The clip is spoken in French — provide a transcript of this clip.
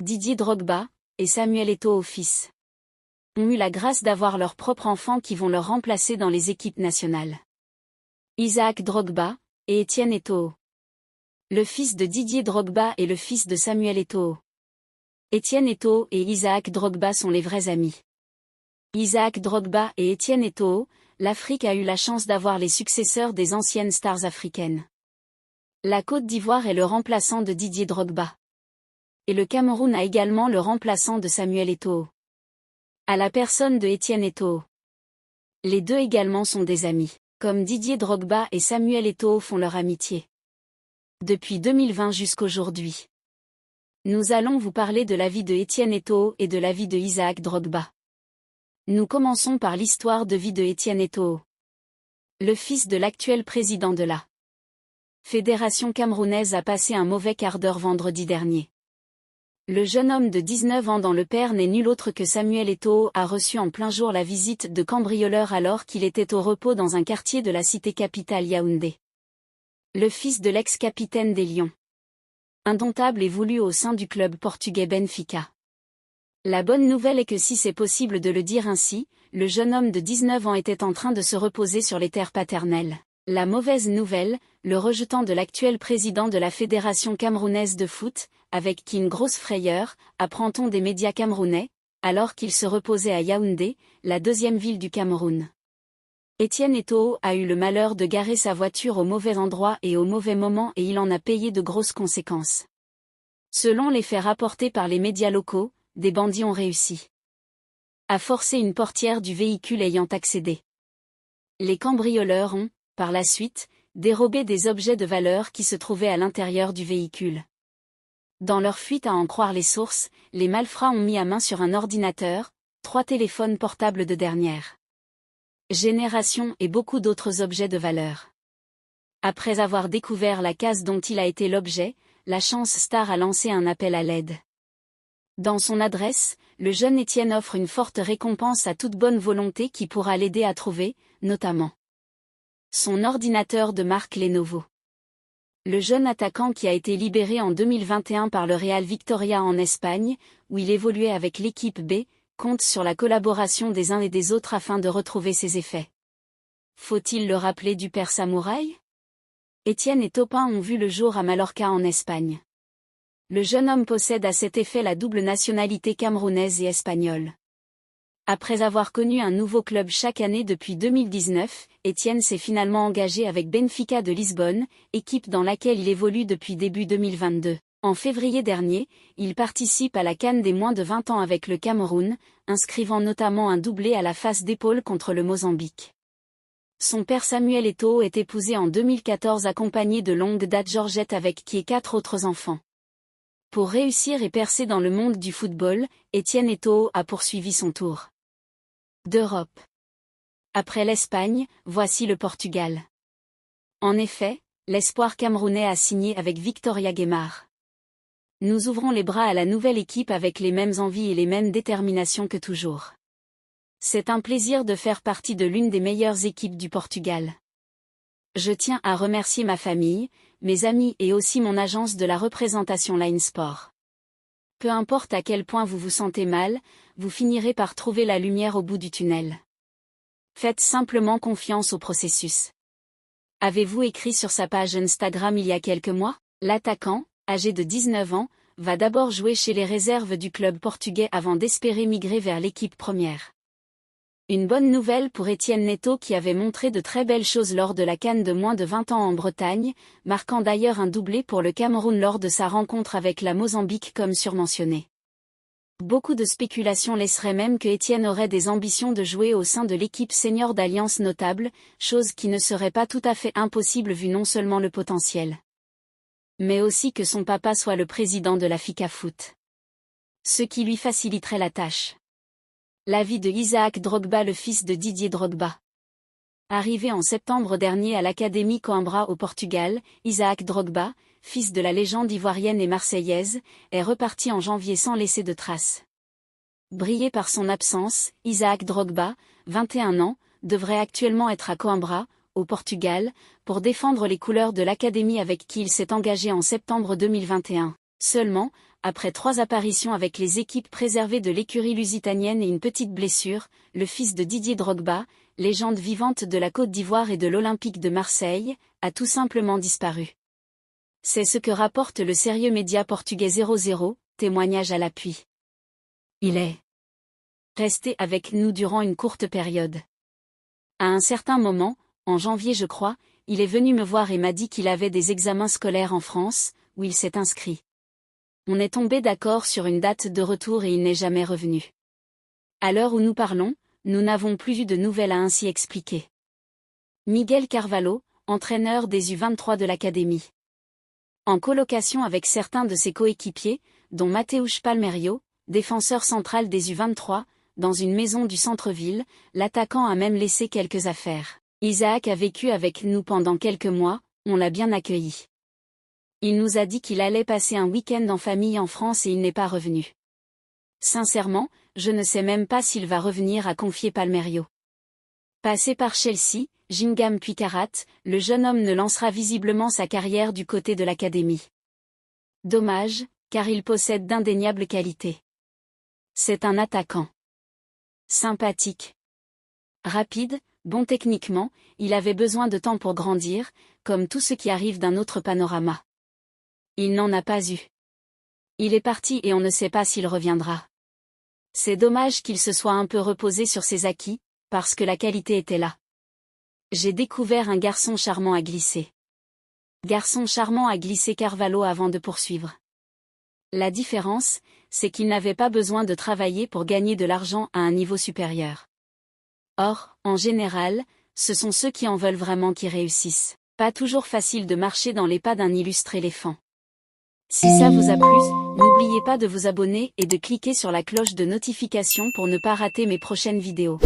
Didier Drogba et Samuel Eto'o fils ont eu la grâce d'avoir leurs propres enfants qui vont leur remplacer dans les équipes nationales. Isaac Drogba et Etienne Eto'o. Le fils de Didier Drogba est le fils de Samuel Eto'o. Etienne Eto'o et Isaac Drogba sont les vrais amis. Isaac Drogba et Etienne Eto'o, l'Afrique a eu la chance d'avoir les successeurs des anciennes stars africaines. La Côte d'Ivoire est le remplaçant de Didier Drogba. Et le Cameroun a également le remplaçant de Samuel Eto'o. À la personne de Etienne Eto'o. Les deux également sont des amis, comme Didier Drogba et Samuel Eto'o font leur amitié. Depuis 2020 jusqu'aujourd'hui. Nous allons vous parler de la vie de Etienne Eto'o et de la vie de Isaac Drogba. Nous commençons par l'histoire de vie de Etienne Eto'o. Le fils de l'actuel président de la Fédération camerounaise a passé un mauvais quart d'heure vendredi dernier. Le jeune homme de 19 ans dont le père n'est nul autre que Samuel Eto'o a reçu en plein jour la visite de cambrioleurs alors qu'il était au repos dans un quartier de la cité capitale Yaoundé. Le fils de l'ex-capitaine des Lions. Indomptable et voulu au sein du club portugais Benfica. La bonne nouvelle est que si c'est possible de le dire ainsi, le jeune homme de 19 ans était en train de se reposer sur les terres paternelles. La mauvaise nouvelle, le rejetant de l'actuel président de la Fédération camerounaise de foot, avec qui une grosse frayeur, apprend-on des médias camerounais, alors qu'il se reposait à Yaoundé, la deuxième ville du Cameroun. Etienne Eto'o a eu le malheur de garer sa voiture au mauvais endroit et au mauvais moment et il en a payé de grosses conséquences. Selon les faits rapportés par les médias locaux, des bandits ont réussi à forcer une portière du véhicule ayant accédé. Les cambrioleurs ont, par la suite, dérobé des objets de valeur qui se trouvaient à l'intérieur du véhicule. Dans leur fuite à en croire les sources, les malfrats ont mis à main sur un ordinateur, 3 téléphones portables de dernière génération et beaucoup d'autres objets de valeur. Après avoir découvert la case dont il a été l'objet, la Chance Star a lancé un appel à l'aide. Dans son adresse, le jeune Etienne offre une forte récompense à toute bonne volonté qui pourra l'aider à trouver, notamment, son ordinateur de marque Lenovo. Le jeune attaquant qui a été libéré en 2021 par le Real Victoria en Espagne, où il évoluait avec l'équipe B, compte sur la collaboration des uns et des autres afin de retrouver ses effets. Faut-il le rappeler du père samouraï? Etienne et Topin ont vu le jour à Mallorca en Espagne. Le jeune homme possède à cet effet la double nationalité camerounaise et espagnole. Après avoir connu un nouveau club chaque année depuis 2019, Etienne s'est finalement engagé avec Benfica de Lisbonne, équipe dans laquelle il évolue depuis début 2022. En février dernier, il participe à la CAN des moins de 20 ans avec le Cameroun, inscrivant notamment un doublé à la face d'épaule contre le Mozambique. Son père Samuel Eto'o est épousé en 2014 accompagné de longue date Georgette avec qui est 4 autres enfants. Pour réussir et percer dans le monde du football, Etienne Eto'o a poursuivi son tour d'Europe. Après l'Espagne, voici le Portugal. En effet, l'espoir camerounais a signé avec Victoria Guimard. Nous ouvrons les bras à la nouvelle équipe avec les mêmes envies et les mêmes déterminations que toujours. C'est un plaisir de faire partie de l'une des meilleures équipes du Portugal. Je tiens à remercier ma famille, mes amis et aussi mon agence de la représentation Line Sport. Peu importe à quel point vous vous sentez mal, vous finirez par trouver la lumière au bout du tunnel. Faites simplement confiance au processus. Avez-vous écrit sur sa page Instagram il y a quelques mois? L'attaquant, âgé de 19 ans, va d'abord jouer chez les réserves du club portugais avant d'espérer migrer vers l'équipe première. Une bonne nouvelle pour Etienne Eto'o qui avait montré de très belles choses lors de la CAN de moins de 20 ans en Bretagne, marquant d'ailleurs un doublé pour le Cameroun lors de sa rencontre avec la Mozambique comme surmentionné. Beaucoup de spéculations laisseraient même que Etienne aurait des ambitions de jouer au sein de l'équipe senior d'Alliance Notable, chose qui ne serait pas tout à fait impossible vu non seulement le potentiel, mais aussi que son papa soit le président de la FICA Foot. Ce qui lui faciliterait la tâche. La vie de Isaac Drogba, le fils de Didier Drogba. Arrivé en septembre dernier à l'Académie Coimbra au Portugal, Isaac Drogba, fils de la légende ivoirienne et marseillaise, est reparti en janvier sans laisser de traces. Brillé par son absence, Isaac Drogba, 21 ans, devrait actuellement être à Coimbra, au Portugal, pour défendre les couleurs de l'Académie avec qui il s'est engagé en septembre 2021. Seulement, après 3 apparitions avec les équipes préservées de l'écurie lusitanienne et une petite blessure, le fils de Didier Drogba, légende vivante de la Côte d'Ivoire et de l'Olympique de Marseille, a tout simplement disparu. C'est ce que rapporte le sérieux média portugais 00, témoignage à l'appui. Il est resté avec nous durant une courte période. À un certain moment, en janvier je crois, il est venu me voir et m'a dit qu'il avait des examens scolaires en France, où il s'est inscrit. On est tombé d'accord sur une date de retour et il n'est jamais revenu. À l'heure où nous parlons, nous n'avons plus eu de nouvelles, a ainsi expliqué Miguel Carvalho, entraîneur des U23 de l'académie. En colocation avec certains de ses coéquipiers, dont Mateusz Palmerio, défenseur central des U23, dans une maison du centre-ville, l'attaquant a même laissé quelques affaires. Isaac a vécu avec nous pendant quelques mois, on l'a bien accueilli. Il nous a dit qu'il allait passer un week-end en famille en France et il n'est pas revenu. Sincèrement, je ne sais même pas s'il va revenir, a confié Palmerio. Passé par Chelsea, Gingam puis Karat, le jeune homme ne lancera visiblement sa carrière du côté de l'académie. Dommage, car il possède d'indéniables qualités. C'est un attaquant sympathique, rapide, bon techniquement, il avait besoin de temps pour grandir, comme tout ce qui arrive d'un autre panorama. Il n'en a pas eu. Il est parti et on ne sait pas s'il reviendra. C'est dommage qu'il se soit un peu reposé sur ses acquis, parce que la qualité était là. J'ai découvert un garçon charmant à glisser. Garçon charmant à glisser Carvalho avant de poursuivre. La différence, c'est qu'il n'avait pas besoin de travailler pour gagner de l'argent à un niveau supérieur. Or, en général, ce sont ceux qui en veulent vraiment qui réussissent. Pas toujours facile de marcher dans les pas d'un illustre éléphant. Si ça vous a plu, n'oubliez pas de vous abonner et de cliquer sur la cloche de notification pour ne pas rater mes prochaines vidéos.